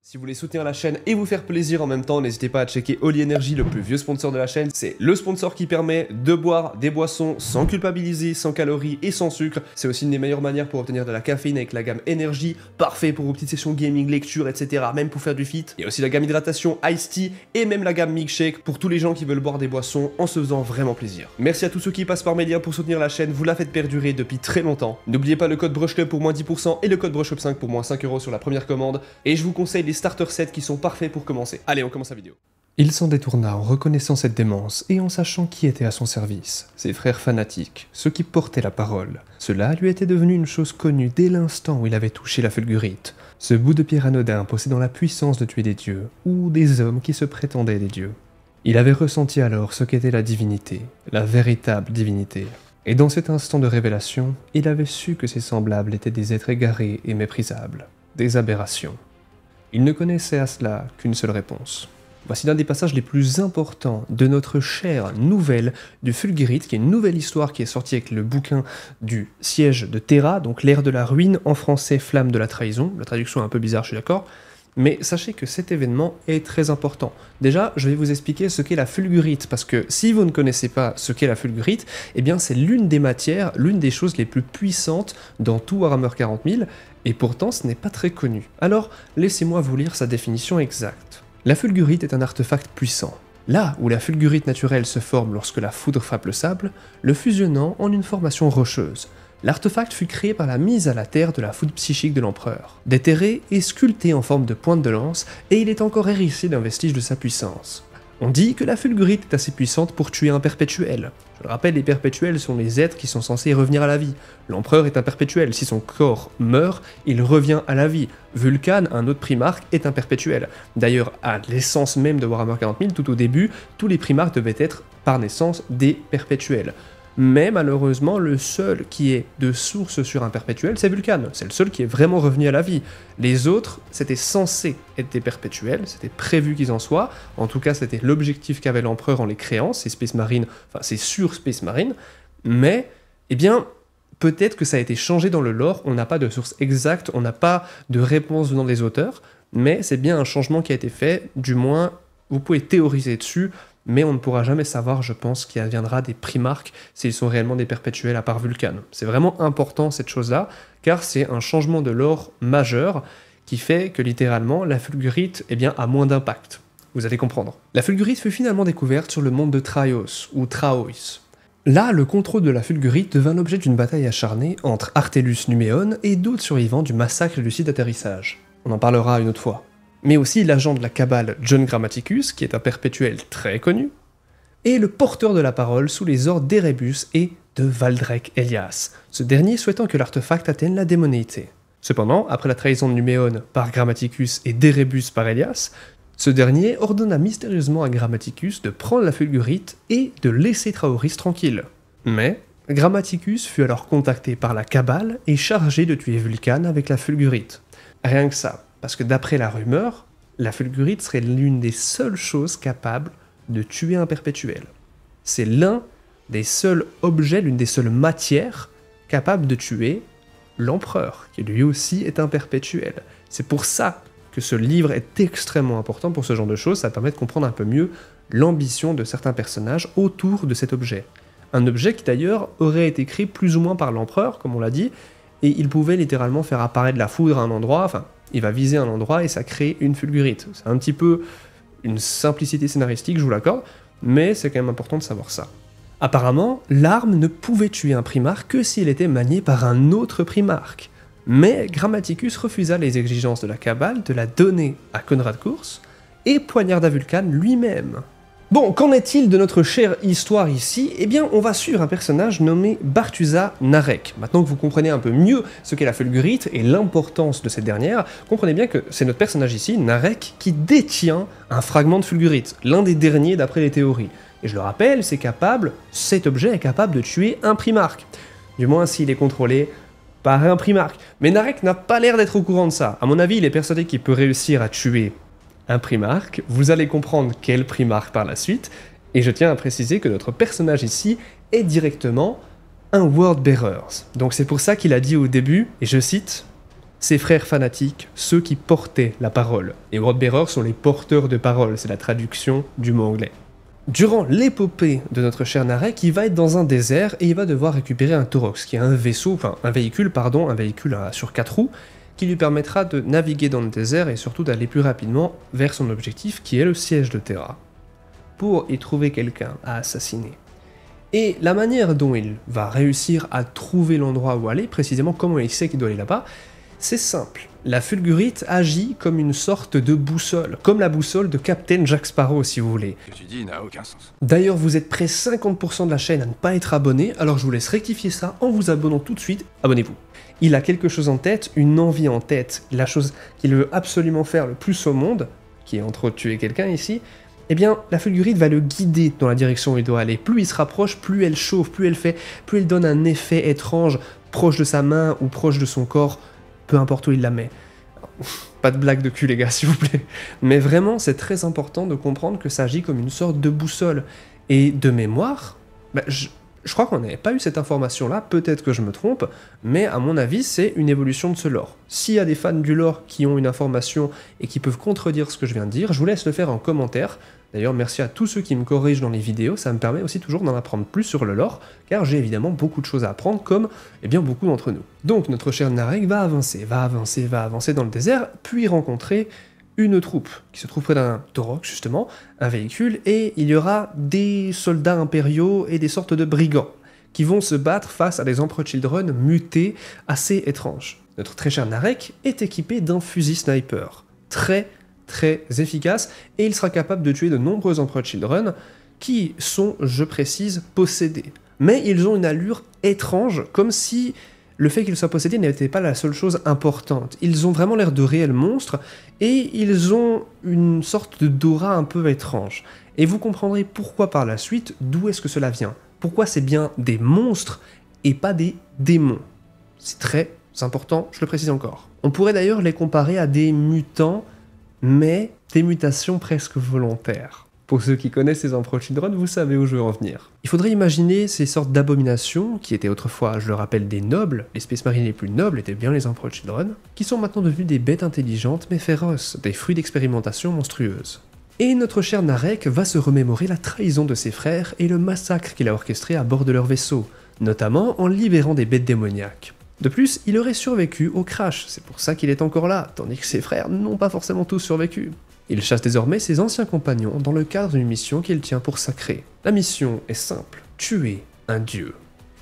Si vous voulez soutenir la chaîne et vous faire plaisir en même temps, n'hésitez pas à checker Holy Energy, le plus vieux sponsor de la chaîne. C'est le sponsor qui permet de boire des boissons sans culpabiliser, sans calories et sans sucre. C'est aussi une des meilleures manières pour obtenir de la caféine avec la gamme Energy, parfait pour vos petites sessions gaming, lecture, etc. Même pour faire du fit. Il y a aussi la gamme hydratation Ice Tea et même la gamme Milkshake pour tous les gens qui veulent boire des boissons en se faisant vraiment plaisir. Merci à tous ceux qui passent par mes liens pour soutenir la chaîne, vous la faites perdurer depuis très longtemps. N'oubliez pas le code BrushClub pour moins 10% et le code BrushClub5 pour moins 5 € sur la première commande. Et je vous conseille les starter sets qui sont parfaits pour commencer. Allez, on commence la vidéo. Il s'en détourna en reconnaissant cette démence et en sachant qui était à son service. Ses frères fanatiques, ceux qui portaient la parole. Cela lui était devenu une chose connue dès l'instant où il avait touché la fulgurite. Ce bout de pierre anodin possédant la puissance de tuer des dieux, ou des hommes qui se prétendaient des dieux. Il avait ressenti alors ce qu'était la divinité, la véritable divinité. Et dans cet instant de révélation, il avait su que ses semblables étaient des êtres égarés et méprisables, des aberrations. Il ne connaissait à cela qu'une seule réponse. Voici l'un des passages les plus importants de notre chère nouvelle du Fulgurite, qui est une nouvelle histoire qui est sortie avec le bouquin du siège de Terra, donc l'ère de la ruine, en français Flamme de la trahison. La traduction est un peu bizarre, je suis d'accord. Mais sachez que cet événement est très important. Déjà, je vais vous expliquer ce qu'est la fulgurite, parce que si vous ne connaissez pas ce qu'est la fulgurite, eh bien c'est l'une des matières, l'une des choses les plus puissantes dans tout Warhammer 40 000, et pourtant ce n'est pas très connu. Alors, laissez-moi vous lire sa définition exacte. La fulgurite est un artefact puissant. Là où la fulgurite naturelle se forme lorsque la foudre frappe le sable, le fusionnant en une formation rocheuse. L'artefact fut créé par la mise à la terre de la foudre psychique de l'empereur. Déterré et sculpté en forme de pointe de lance, et il est encore hérissé d'un vestige de sa puissance. On dit que la fulgurite est assez puissante pour tuer un perpétuel. Je le rappelle, les perpétuels sont les êtres qui sont censés revenir à la vie. L'empereur est un perpétuel, si son corps meurt, il revient à la vie. Vulcan, un autre primarque, est un perpétuel. D'ailleurs, à l'essence même de Warhammer 40 000, tout au début, tous les primarques devaient être par naissance des perpétuels. Mais malheureusement, le seul qui est de source sur un perpétuel, c'est Vulcan. C'est le seul qui est vraiment revenu à la vie. Les autres, c'était censé être des perpétuels, c'était prévu qu'ils en soient. En tout cas, c'était l'objectif qu'avait l'empereur en les créant, c'est Space Marine, enfin c'est sur Space Marine. Mais, eh bien, peut-être que ça a été changé dans le lore, on n'a pas de source exacte, on n'a pas de réponse venant des auteurs, mais c'est bien un changement qui a été fait, du moins, vous pouvez théoriser dessus, mais on ne pourra jamais savoir, je pense, qui adviendra des primarques s'ils sont réellement des perpétuels à part Vulcan. C'est vraiment important cette chose-là, car c'est un changement de lore majeur qui fait que littéralement la fulgurite a moins d'impact. Vous allez comprendre. La fulgurite fut finalement découverte sur le monde de Traios, ou Traois. Là, le contrôle de la fulgurite devint l'objet d'une bataille acharnée entre Artellus Numéon et d'autres survivants du massacre du site d'atterrissage. On en parlera une autre fois. Mais aussi l'agent de la Cabale John Grammaticus, qui est un perpétuel très connu, et le porteur de la parole sous les ordres d'Erebus et de Valdrek Elias, ce dernier souhaitant que l'artefact atteigne la démonéité. Cependant, après la trahison de Numéon par Grammaticus et d'Erebus par Elias, ce dernier ordonna mystérieusement à Grammaticus de prendre la fulgurite et de laisser Traoris tranquille. Mais Grammaticus fut alors contacté par la Cabale et chargé de tuer Vulcan avec la fulgurite. Rien que ça. Parce que d'après la rumeur, la fulgurite serait l'une des seules choses capables de tuer un perpétuel. C'est l'un des seuls objets, l'une des seules matières capables de tuer l'empereur, qui lui aussi est un perpétuel. C'est pour ça que ce livre est extrêmement important pour ce genre de choses, ça permet de comprendre un peu mieux l'ambition de certains personnages autour de cet objet. Un objet qui d'ailleurs aurait été créé plus ou moins par l'empereur, comme on l'a dit, et il pouvait littéralement faire apparaître la foudre à un endroit, enfin, il va viser un endroit et ça crée une fulgurite. C'est un petit peu une simplicité scénaristique, je vous l'accorde, mais c'est quand même important de savoir ça. Apparemment, l'arme ne pouvait tuer un primarque que s'il était manié par un autre primarque. Mais Grammaticus refusa les exigences de la Cabale de la donner à Conrad Kurz et poignarda Vulcan lui-même. Bon, qu'en est-il de notre chère histoire ici? Eh bien, on va suivre un personnage nommé Bartuza Narek. Maintenant que vous comprenez un peu mieux ce qu'est la fulgurite et l'importance de cette dernière, comprenez bien que c'est notre personnage ici, Narek, qui détient un fragment de fulgurite, l'un des derniers d'après les théories. Et je le rappelle, cet objet est capable de tuer un primarque. Du moins s'il est contrôlé par un primarque. Mais Narek n'a pas l'air d'être au courant de ça. À mon avis, il est persuadé qu'il peut réussir à tuer un primarque, vous allez comprendre quel primarque par la suite, et je tiens à préciser que notre personnage ici est directement un Wordbearer. Donc c'est pour ça qu'il a dit au début, et je cite, Ses frères fanatiques, ceux qui portaient la parole. Les Worldbearers sont les porteurs de parole, c'est la traduction du mot anglais. Durant l'épopée de notre cher Narek, il va être dans un désert et il va devoir récupérer un Taurox, qui est un véhicule sur 4 roues, qui lui permettra de naviguer dans le désert et surtout d'aller plus rapidement vers son objectif, qui est le siège de Terra, pour y trouver quelqu'un à assassiner. Et la manière dont il va réussir à trouver l'endroit où aller, précisément comment il sait qu'il doit aller là-bas, c'est simple. La fulgurite agit comme une sorte de boussole, comme la boussole de Captain Jack Sparrow si vous voulez. Ce que tu dis n'a aucun sens. D'ailleurs, vous êtes près 50% de la chaîne à ne pas être abonné, alors je vous laisse rectifier ça en vous abonnant tout de suite. Abonnez-vous. Il a quelque chose en tête, une envie en tête, la chose qu'il veut absolument faire le plus au monde, qui est entre autres tuer quelqu'un ici, eh bien, la fulgurite va le guider dans la direction où il doit aller. Plus il se rapproche, plus elle chauffe, plus elle donne un effet étrange, proche de sa main ou proche de son corps, peu importe où il la met. Pas de blague de cul les gars, s'il vous plaît. Mais vraiment, c'est très important de comprendre que ça agit comme une sorte de boussole. Et de mémoire, je crois qu'on n'avait pas eu cette information-là, peut-être que je me trompe, mais à mon avis, c'est une évolution de ce lore. S'il y a des fans du lore qui ont une information et qui peuvent contredire ce que je viens de dire, je vous laisse le faire en commentaire. D'ailleurs, merci à tous ceux qui me corrigent dans les vidéos, ça me permet aussi toujours d'en apprendre plus sur le lore, car j'ai évidemment beaucoup de choses à apprendre, comme beaucoup d'entre nous. Donc notre cher Narek va avancer dans le désert, puis rencontrer une troupe, qui se trouve près d'un Taurox justement, un véhicule, et il y aura des soldats impériaux et des sortes de brigands, qui vont se battre face à des Emperor Children mutés assez étranges. Notre très cher Narek est équipé d'un fusil sniper, très efficace, et il sera capable de tuer de nombreux Emperor Children qui sont, je précise, possédés. Mais ils ont une allure étrange, comme si le fait qu'ils soient possédés n'était pas la seule chose importante. Ils ont vraiment l'air de réels monstres, et ils ont une sorte d'aura un peu étrange. Et vous comprendrez pourquoi par la suite, d'où est-ce que cela vient. Pourquoi c'est bien des monstres et pas des démons. C'est très important, je le précise encore. On pourrait d'ailleurs les comparer à des mutants, mais des mutations presque volontaires. Pour ceux qui connaissent les Emperor Children, vous savez où je veux en venir. Il faudrait imaginer ces sortes d'abominations, qui étaient autrefois, je le rappelle, des nobles, les Space Marines les plus nobles étaient bien les Emperor Children, qui sont maintenant devenus des bêtes intelligentes mais féroces, des fruits d'expérimentation monstrueuses. Et notre cher Narek va se remémorer la trahison de ses frères et le massacre qu'il a orchestré à bord de leur vaisseau, notamment en libérant des bêtes démoniaques. De plus, il aurait survécu au crash, c'est pour ça qu'il est encore là, tandis que ses frères n'ont pas forcément tous survécu. Il chasse désormais ses anciens compagnons dans le cadre d'une mission qu'il tient pour sacrée. La mission est simple, tuer un dieu.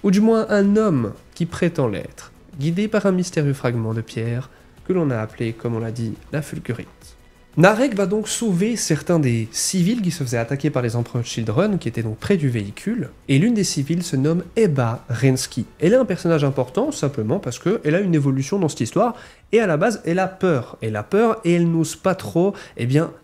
Ou du moins un homme qui prétend l'être, guidé par un mystérieux fragment de pierre que l'on a appelé, comme on l'a dit, la fulgurite. Narek va donc sauver certains des civils qui se faisaient attaquer par les Emperor Children, qui étaient donc près du véhicule, et l'une des civils se nomme Eba Rensky. Elle est un personnage important, simplement parce qu'elle a une évolution dans cette histoire, et à la base, elle a peur, et elle n'ose pas trop,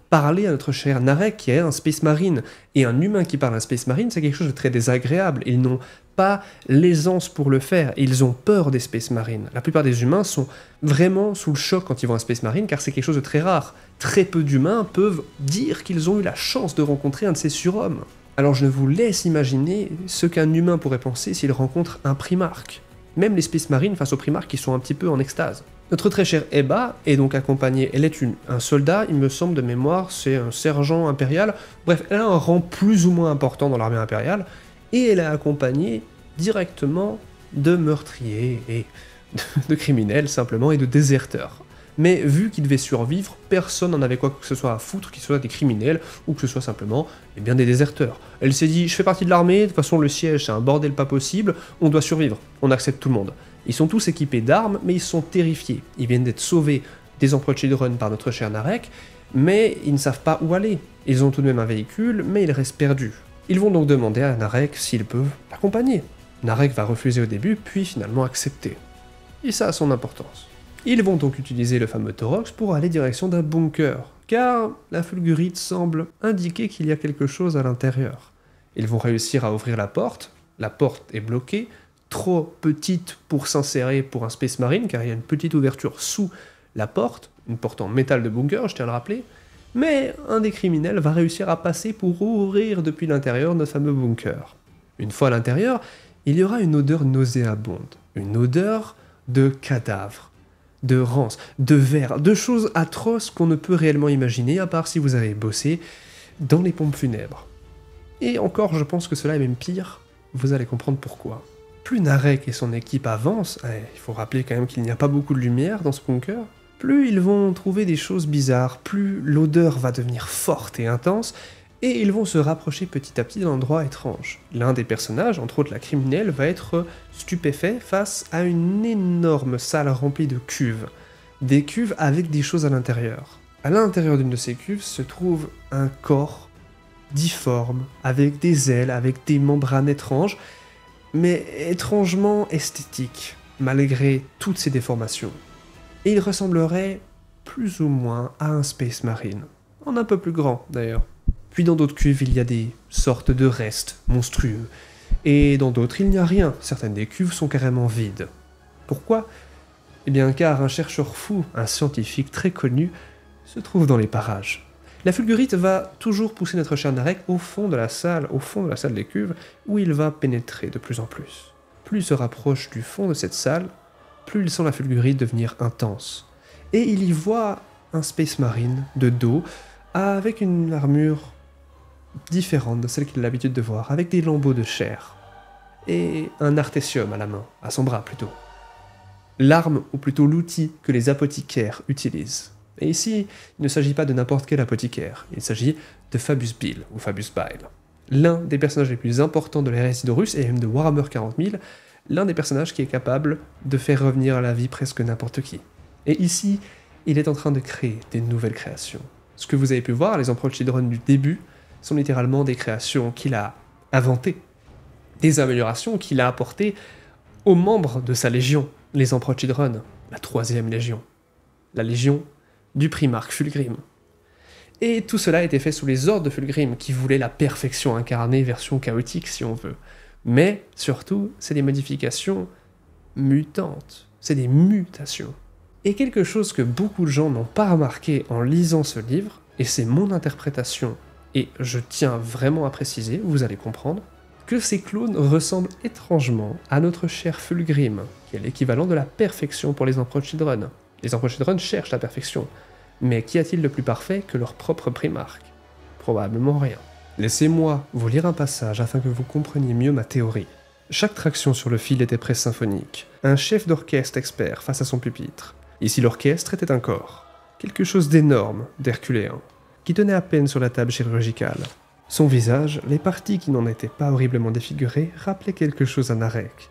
parler à notre cher Narek, qui est un Space Marine, et un humain qui parle à un Space Marine, c'est quelque chose de très désagréable, ils n'ont pas l'aisance pour le faire, ils ont peur des Space Marines. La plupart des humains sont vraiment sous le choc quand ils voient un Space Marine, car c'est quelque chose de très rare. Très peu d'humains peuvent dire qu'ils ont eu la chance de rencontrer un de ces surhommes. Alors je vous laisse imaginer ce qu'un humain pourrait penser s'il rencontre un Primarque. Même les Space Marines face aux Primarques qui sont un petit peu en extase. Notre très chère Eba est donc accompagnée, elle est un soldat, il me semble de mémoire, c'est un sergent impérial, bref, elle a un rang plus ou moins important dans l'armée impériale, et elle est accompagnée directement de meurtriers et de criminels simplement, et de déserteurs. Mais vu qu'ils devaient survivre, personne n'en avait quoi que ce soit à foutre, qu'ils soient des criminels, ou que ce soit simplement des déserteurs. Elle s'est dit, je fais partie de l'armée, de toute façon le siège c'est un bordel pas possible, on doit survivre, on accepte tout le monde. Ils sont tous équipés d'armes, mais ils sont terrifiés. Ils viennent d'être sauvés des Emperor Children par notre cher Narek, mais ils ne savent pas où aller. Ils ont tout de même un véhicule, mais ils restent perdus. Ils vont donc demander à Narek s'ils peuvent l'accompagner. Narek va refuser au début, puis finalement accepter. Et ça a son importance. Ils vont donc utiliser le fameux Taurox pour aller direction d'un bunker, car la fulgurite semble indiquer qu'il y a quelque chose à l'intérieur. Ils vont réussir à ouvrir la porte est bloquée, trop petite pour s'insérer pour un Space Marine, car il y a une petite ouverture sous la porte, une porte en métal de bunker, je tiens à le rappeler, mais un des criminels va réussir à passer pour ouvrir depuis l'intérieur notre fameux bunker. Une fois à l'intérieur, il y aura une odeur nauséabonde, une odeur de cadavre. de rance, de vers, de choses atroces qu'on ne peut réellement imaginer, à part si vous avez bossé dans les pompes funèbres. Et encore, je pense que cela est même pire, vous allez comprendre pourquoi. Plus Narek et son équipe avancent, il faut rappeler quand même qu'il n'y a pas beaucoup de lumière dans ce bunker, plus ils vont trouver des choses bizarres, plus l'odeur va devenir forte et intense, et ils vont se rapprocher petit à petit d'un endroit étrange. L'un des personnages, entre autres la criminelle, va être stupéfait face à une énorme salle remplie de cuves. Des cuves avec des choses à l'intérieur. À l'intérieur d'une de ces cuves se trouve un corps difforme, avec des ailes, avec des membranes étranges, mais étrangement esthétiques, malgré toutes ces déformations. Et il ressemblerait plus ou moins à un Space Marine, en un peu plus grand d'ailleurs. Puis dans d'autres cuves, il y a des sortes de restes monstrueux, et dans d'autres, il n'y a rien, certaines des cuves sont carrément vides. Pourquoi ? Eh bien car un chercheur fou, un scientifique très connu, se trouve dans les parages. La fulgurite va toujours pousser notre cher Narek au fond de la salle des cuves, où il va pénétrer de plus en plus. Plus il se rapproche du fond de cette salle, plus il sent la fulgurite devenir intense. Et il y voit un Space Marine de dos, avec une armure différente de celle qu'il a l'habitude de voir, avec des lambeaux de chair, et un artésium à la main, à son bras plutôt. L'arme, ou plutôt l'outil que les apothicaires utilisent. Et ici, il ne s'agit pas de n'importe quel apothicaire, il s'agit de Fabius Bill, ou Fabius Bile. L'un des personnages les plus importants de l'hérésie d'Horus, et même de Warhammer 40 000, l'un des personnages qui est capable de faire revenir à la vie presque n'importe qui. Et ici, il est en train de créer des nouvelles créations. Ce que vous avez pu voir, les empereurs Children du début, sont littéralement des créations qu'il a inventées, des améliorations qu'il a apportées aux membres de sa légion, les empereurs Children, la 3e légion, la légion du primarque Fulgrim. Et tout cela a été fait sous les ordres de Fulgrim, qui voulait la perfection incarnée, version chaotique si on veut. Mais, surtout, c'est des modifications mutantes, c'est des mutations. Et quelque chose que beaucoup de gens n'ont pas remarqué en lisant ce livre, et c'est mon interprétation, et je tiens vraiment à préciser, vous allez comprendre, que ces clones ressemblent étrangement à notre cher Fulgrim, qui est l'équivalent de la perfection pour les empereurs Children. Les empereurs Children cherchent la perfection, mais qu'y a-t-il de plus parfait que leur propre primarque ? Probablement rien. Laissez-moi vous lire un passage afin que vous compreniez mieux ma théorie. Chaque traction sur le fil était presque symphonique, un chef d'orchestre expert face à son pupitre. Ici l'orchestre était un corps, quelque chose d'énorme, d'herculéen, qui tenait à peine sur la table chirurgicale. Son visage, les parties qui n'en étaient pas horriblement défigurées, rappelaient quelque chose à Narek.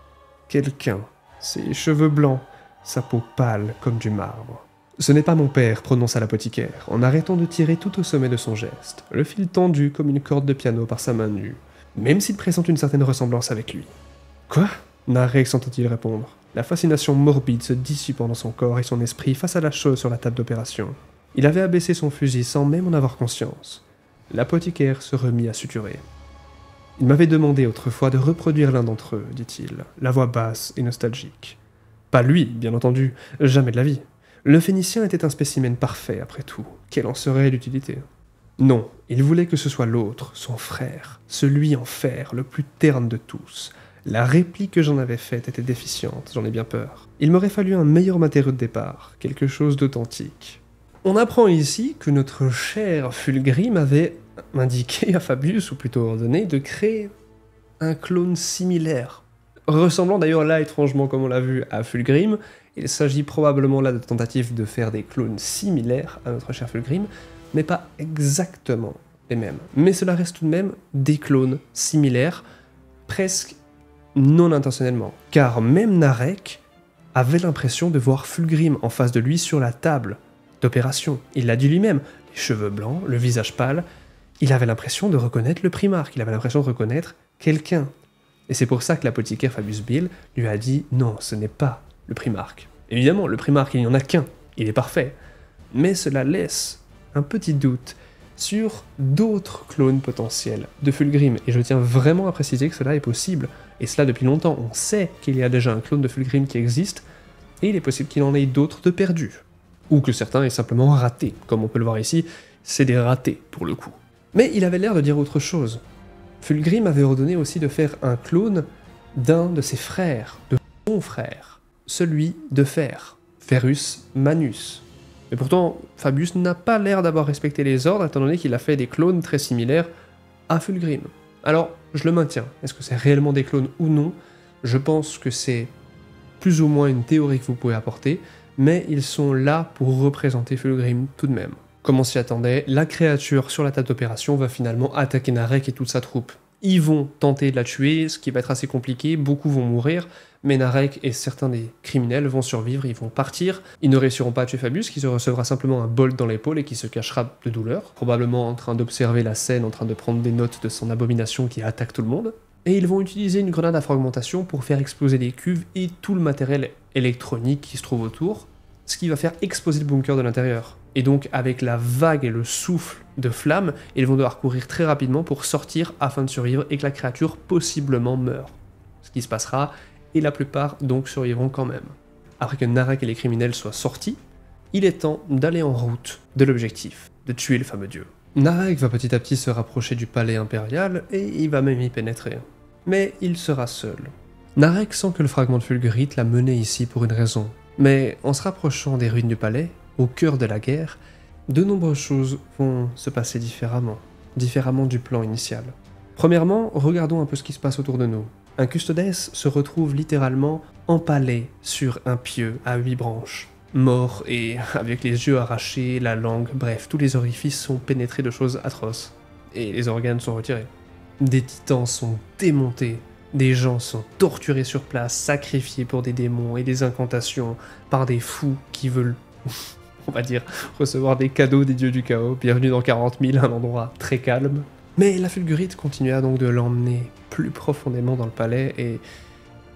Quelqu'un, ses cheveux blancs, sa peau pâle comme du marbre. « Ce n'est pas mon père », prononça l'apothicaire, en arrêtant de tirer tout au sommet de son geste, le fil tendu comme une corde de piano par sa main nue, même s'il présente une certaine ressemblance avec lui. « Quoi ?» Narek s'entend-il répondre, la fascination morbide se dissipant dans son corps et son esprit face à la chose sur la table d'opération. Il avait abaissé son fusil sans même en avoir conscience. L'apothicaire se remit à suturer. « Il m'avait demandé autrefois de reproduire l'un d'entre eux, dit-il, la voix basse et nostalgique. Pas lui, bien entendu, jamais de la vie. Le Phénicien était un spécimen parfait, après tout. Quelle en serait l'utilité ? Non, il voulait que ce soit l'autre, son frère, celui en fer, le plus terne de tous. La réplique que j'en avais faite était déficiente, j'en ai bien peur. Il m'aurait fallu un meilleur matériau de départ, quelque chose d'authentique. » On apprend ici que notre cher Fulgrim avait indiqué à Fabius, ou plutôt ordonné, de créer un clone similaire. Ressemblant d'ailleurs là étrangement comme on l'a vu à Fulgrim, il s'agit probablement là de tentatives de faire des clones similaires à notre cher Fulgrim, mais pas exactement les mêmes. Mais cela reste tout de même des clones similaires, presque non intentionnellement. Car même Narek avait l'impression de voir Fulgrim en face de lui sur la table d'opération. Il l'a dit lui-même, les cheveux blancs, le visage pâle, il avait l'impression de reconnaître le primarque, il avait l'impression de reconnaître quelqu'un. Et c'est pour ça que l'apothicaire Fabius Bill lui a dit « Non, ce n'est pas le primarque ». Évidemment, le primarque, il n'y en a qu'un, il est parfait. Mais cela laisse un petit doute sur d'autres clones potentiels de Fulgrim. Et je tiens vraiment à préciser que cela est possible. Et cela depuis longtemps. On sait qu'il y a déjà un clone de Fulgrim qui existe, et il est possible qu'il en ait d'autres de perdus. Ou que certains aient simplement raté. Comme on peut le voir ici, c'est des ratés, pour le coup. Mais il avait l'air de dire autre chose. Fulgrim avait ordonné aussi de faire un clone d'un de ses frères, de son frère, celui de fer. Ferus Manus. Mais pourtant, Fabius n'a pas l'air d'avoir respecté les ordres, étant donné qu'il a fait des clones très similaires à Fulgrim. Alors, je le maintiens. Est-ce que c'est réellement des clones ou non? Je pense que c'est plus ou moins une théorie que vous pouvez apporter, mais ils sont là pour représenter Fulgrim tout de même. Comme on s'y attendait, la créature sur la table d'opération va finalement attaquer Narek et toute sa troupe. Ils vont tenter de la tuer, ce qui va être assez compliqué, beaucoup vont mourir, mais Narek et certains des criminels vont survivre, ils vont partir. Ils ne réussiront pas à tuer Fabius, qui se recevra simplement un bolt dans l'épaule et qui se cachera de douleur, probablement en train d'observer la scène, en train de prendre des notes de son abomination qui attaque tout le monde. Et ils vont utiliser une grenade à fragmentation pour faire exploser les cuves et tout le matériel électronique qui se trouve autour, ce qui va faire exploser le bunker de l'intérieur. Et donc, avec la vague et le souffle de flammes, ils vont devoir courir très rapidement pour sortir afin de survivre et que la créature possiblement meure. Ce qui se passera, et la plupart donc survivront quand même. Après que Narek et les criminels soient sortis, il est temps d'aller en route de l'objectif, de tuer le fameux dieu. Narek va petit à petit se rapprocher du palais impérial et il va même y pénétrer. Mais il sera seul. Narek sent que le fragment de Fulgurite l'a mené ici pour une raison. Mais en se rapprochant des ruines du palais, au cœur de la guerre, de nombreuses choses vont se passer différemment du plan initial. Premièrement, regardons un peu ce qui se passe autour de nous. Un custodes se retrouve littéralement empalé sur un pieu à 8 branches. Mort et avec les yeux arrachés, la langue, bref, tous les orifices sont pénétrés de choses atroces. Et les organes sont retirés. Des titans sont démontés. Des gens sont torturés sur place, sacrifiés pour des démons et des incantations par des fous qui veulent, on va dire, recevoir des cadeaux des dieux du chaos. Bienvenue dans 40 000, un endroit très calme. Mais la Fulgurite continua donc de l'emmener plus profondément dans le palais et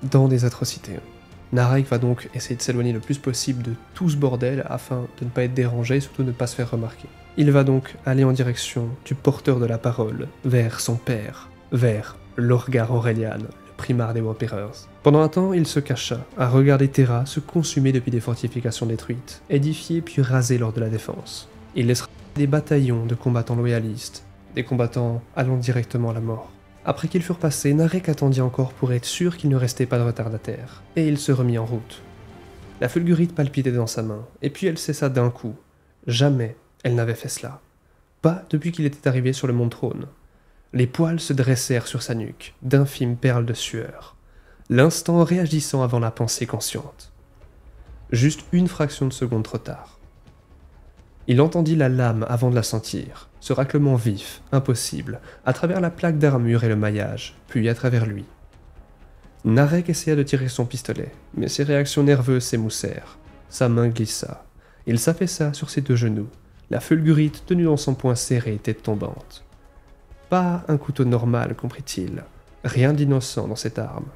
dans des atrocités. Narek va donc essayer de s'éloigner le plus possible de tout ce bordel afin de ne pas être dérangé et surtout ne pas se faire remarquer. Il va donc aller en direction du porteur de la parole, vers son père, vers Lorgar Aurelian, le primarque des Wampireers. Pendant un temps, il se cacha, à regarder Terra se consumer depuis des fortifications détruites, édifiées puis rasées lors de la défense. Il laissera des bataillons de combattants loyalistes, des combattants allant directement à la mort. Après qu'ils furent passés, Narek attendit encore pour être sûr qu'il ne restait pas de retardataire, et il se remit en route. La Fulgurite palpitait dans sa main, et puis elle cessa d'un coup. Jamais elle n'avait fait cela. Pas depuis qu'il était arrivé sur le mont Trône. Les poils se dressèrent sur sa nuque, d'infimes perles de sueur, l'instant réagissant avant la pensée consciente. Juste une fraction de seconde trop tard. Il entendit la lame avant de la sentir, ce raclement vif, impossible, à travers la plaque d'armure et le maillage, puis à travers lui. Narek essaya de tirer son pistolet, mais ses réactions nerveuses s'émoussèrent. Sa main glissa. Il s'affaissa sur ses 2 genoux, la Fulgurite tenue dans son poing serré, tête tombante. Pas un couteau normal, comprit-il. Rien d'innocent dans cette arme.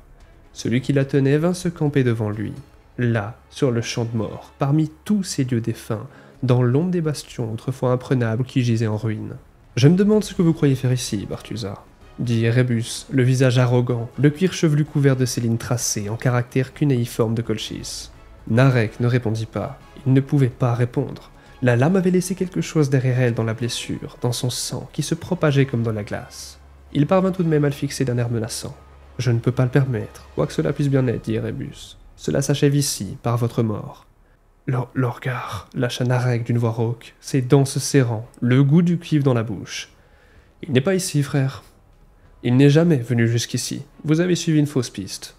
Celui qui la tenait vint se camper devant lui, là, sur le champ de mort, parmi tous ces lieux défunts, dans l'ombre des bastions autrefois imprenables qui gisaient en ruine. « Je me demande ce que vous croyez faire ici, Barthusa, » dit Erebus, le visage arrogant, le cuir chevelu couvert de ses lignes tracées en caractère cunéiforme de Colchis. Narek ne répondit pas, il ne pouvait pas répondre. La lame avait laissé quelque chose derrière elle dans la blessure, dans son sang, qui se propageait comme dans la glace. Il parvint tout de même à le fixer d'un air menaçant. « Je ne peux pas le permettre, quoi que cela puisse bien être, dit Erebus. Cela s'achève ici, par votre mort. » Lorgar lâcha Narek d'une voix rauque, ses dents se serrant, le goût du cuivre dans la bouche. « Il n'est pas ici, frère. Il n'est jamais venu jusqu'ici. Vous avez suivi une fausse piste. »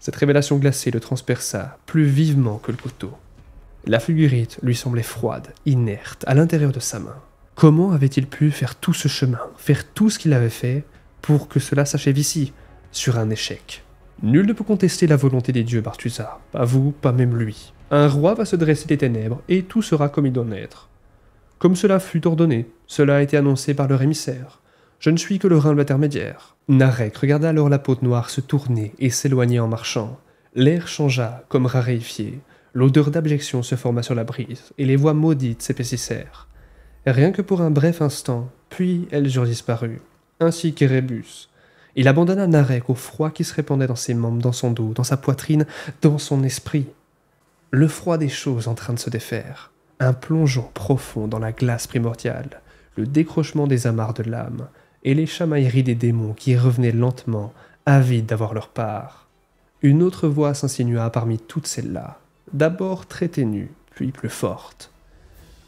Cette révélation glacée le transperça, plus vivement que le couteau. La Fulgurite lui semblait froide, inerte, à l'intérieur de sa main. Comment avait-il pu faire tout ce chemin, faire tout ce qu'il avait fait, pour que cela s'achève ici, sur un échec? Nul ne peut contester la volonté des dieux, Barthusa. Pas vous, pas même lui. Un roi va se dresser des ténèbres, et tout sera comme il doit être. Comme cela fut ordonné, cela a été annoncé par leur émissaire. Je ne suis que le humble intermédiaire. Narek regarda alors la peau noire se tourner et s'éloigner en marchant. L'air changea, comme raréfié. L'odeur d'abjection se forma sur la brise, et les voix maudites s'épaississèrent. Rien que pour un bref instant, puis elles eurent disparu, ainsi qu'Erebus. Il abandonna Narek au froid qui se répandait dans ses membres, dans son dos, dans sa poitrine, dans son esprit. Le froid des choses en train de se défaire, un plongeon profond dans la glace primordiale, le décrochement des amarres de l'âme, et les chamailleries des démons qui revenaient lentement, avides d'avoir leur part. Une autre voix s'insinua parmi toutes celles-là. d'abord très ténue, puis plus forte.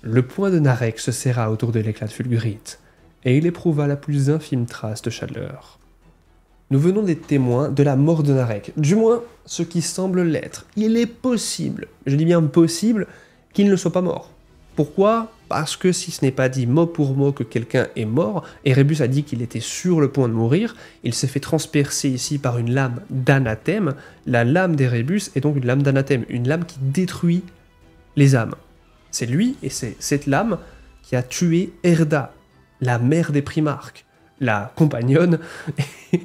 Le poing de Narek se serra autour de l'éclat de fulgurite, et il éprouva la plus infime trace de chaleur. Nous venons d'être témoins de la mort de Narek, du moins ce qui semble l'être. Il est possible, je dis bien possible, qu'il ne soit pas mort. Pourquoi ? Parce que si ce n'est pas dit mot pour mot que quelqu'un est mort, et Rébus a dit qu'il était sur le point de mourir, il s'est fait transpercer ici par une lame d'anathème. La lame d'Erebus est donc une lame d'anathème, une lame qui détruit les âmes. C'est lui, et c'est cette lame qui a tué Erda, la mère des Primarques, la compagnonne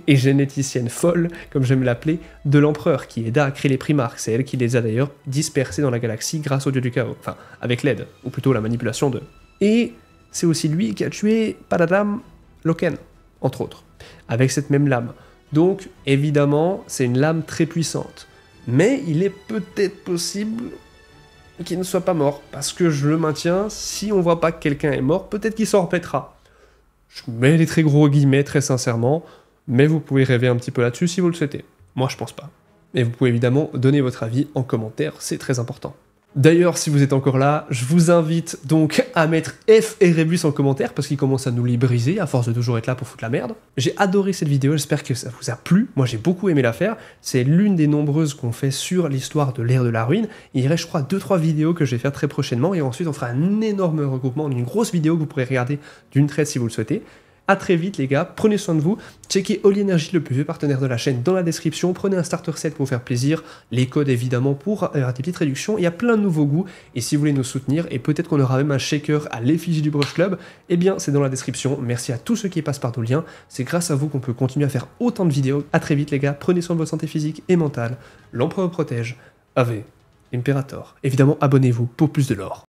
et généticienne folle, comme j'aime l'appeler, de l'empereur, qui aida à créer les Primarques. C'est elle qui les a d'ailleurs dispersés dans la galaxie grâce au dieu du chaos, enfin, avec l'aide, ou plutôt la manipulation d'eux. Et c'est aussi lui qui a tué Padadam Loken, entre autres, avec cette même lame. Donc, évidemment, c'est une lame très puissante. Mais il est peut-être possible qu'il ne soit pas mort, parce que je le maintiens, si on voit pas que quelqu'un est mort, peut-être qu'il s'en repètera. Je mets les très gros guillemets, très sincèrement, mais vous pouvez rêver un petit peu là-dessus si vous le souhaitez. Moi, je pense pas. Et vous pouvez évidemment donner votre avis en commentaire, c'est très important. D'ailleurs, si vous êtes encore là, je vous invite donc à mettre F et Rébus en commentaire, parce qu'il commence à nous les briser, à force de toujours être là pour foutre la merde. J'ai adoré cette vidéo, j'espère que ça vous a plu. Moi, j'ai beaucoup aimé la faire. C'est l'une des nombreuses qu'on fait sur l'histoire de l'ère de la ruine. Il reste, je crois, 2-3 vidéos que je vais faire très prochainement, et ensuite, on fera un énorme regroupement, une grosse vidéo que vous pourrez regarder d'une traite si vous le souhaitez. A très vite les gars, prenez soin de vous, checkez Holy Energy, le plus vieux partenaire de la chaîne, dans la description, prenez un starter set pour vous faire plaisir, les codes évidemment pour avoir des petites réductions, il y a plein de nouveaux goûts, et si vous voulez nous soutenir, et peut-être qu'on aura même un shaker à l'effigie du Brush Club, eh bien c'est dans la description, merci à tous ceux qui passent par nos liens, c'est grâce à vous qu'on peut continuer à faire autant de vidéos. A très vite les gars, prenez soin de votre santé physique et mentale, l'empereur protège, Ave Imperator, évidemment abonnez-vous pour plus de lore.